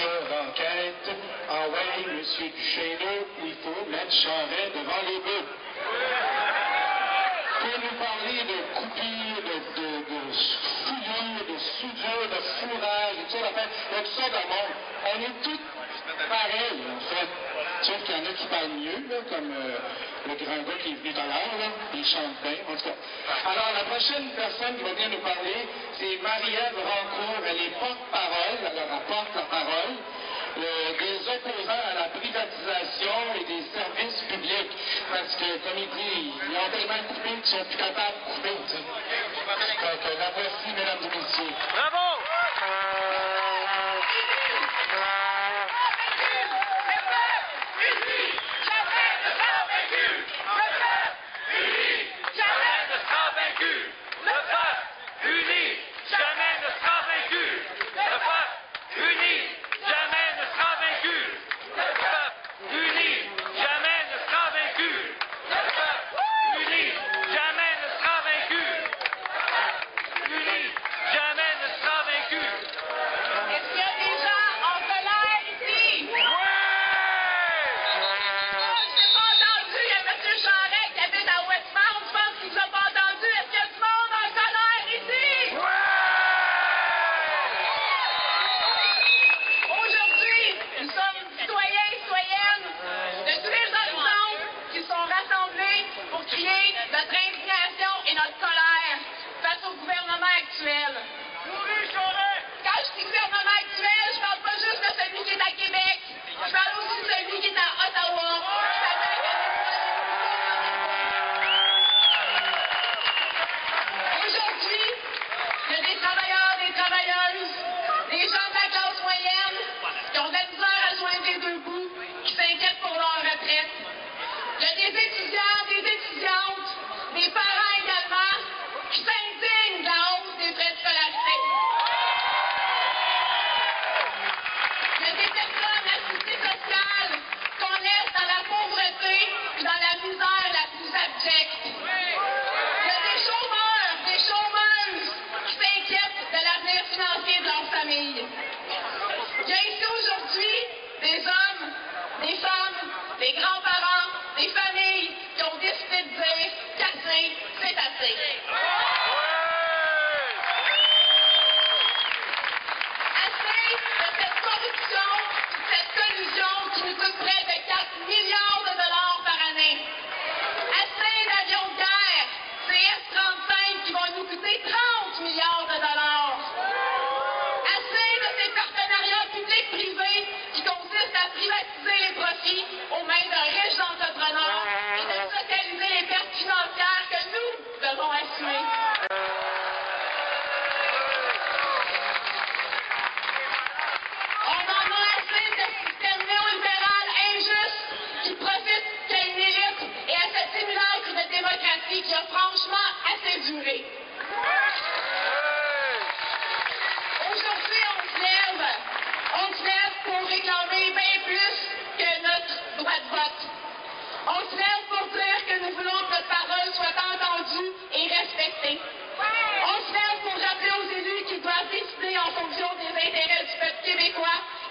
commission d'enquête. Ah ouais, M. Duchesneau, il faut mettre Charest devant les bœufs. Pour nous parler de coupure, de fouillure, de soudure, de fourrage, et tout ça, il y a tout ça dans le monde. On est tous pareils, en fait. Sauf qu'il y en a qui parlent mieux, là, comme le grand gars qui est venu tout à l'heure, là, il chante bien, en tout cas. Alors, la prochaine personne qui va venir nous parler, c'est Marie-Ève Rancourt. Elle est porte-parole, elle apporte la parole des opposants à la privatisation et des services publics. Parce que, comme il dit, ils ont tellement coupé qu'ils sont plus capables de couper. Donc, la voici, mesdames et messieurs. Bravo!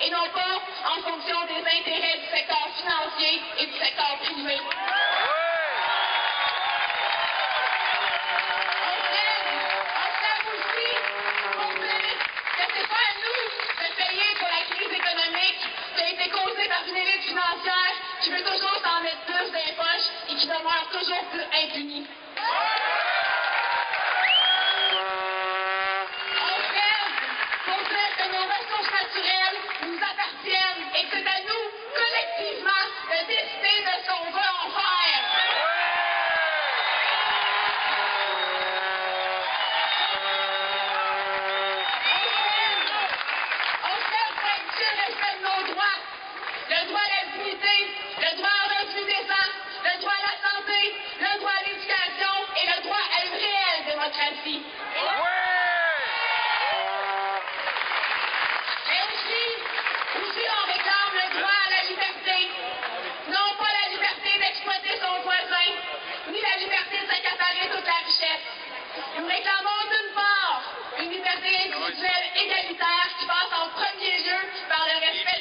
Et non pas en fonction des intérêts du secteur financier et du secteur privé. Qui veut toujours s'en mettre plus dans les poches et qui demeure toujours plus impuni. On s'aide pour dire que nos ressources naturelles nous appartiennent et que c'est à nous, collectivement, de décider de ce qu'on veut en faire. On s'aide pour être sûr du respect de nos droits. Le droit à la dignité, le droit à un revenu décent, le droit à la santé, le droit à l'éducation et le droit à une réelle démocratie. Mais aussi on réclame le droit à la liberté. Non pas la liberté d'exploiter son voisin, ni la liberté de s'accaparer toute la richesse. Nous réclamons d'une part une liberté individuelle égalitaire qui passe en premier lieu par le respect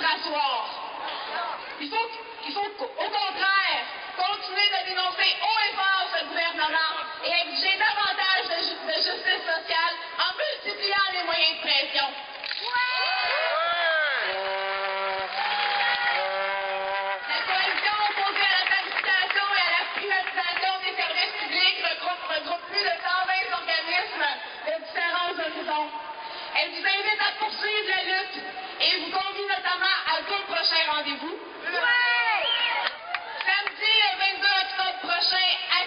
se rasseoir. Il faut au contraire continuer de dénoncer haut et fort ce gouvernement et exiger davantage de justice sociale en multipliant les moyens de pression. La coalition opposée à la tarification et à la privatisation des services publics regroupe plus de 120 organismes de différents horizons. Elle vous invite à poursuivre la lutte et vous convie notamment à 2 prochains rendez-vous. Samedi, le 22 octobre prochain, à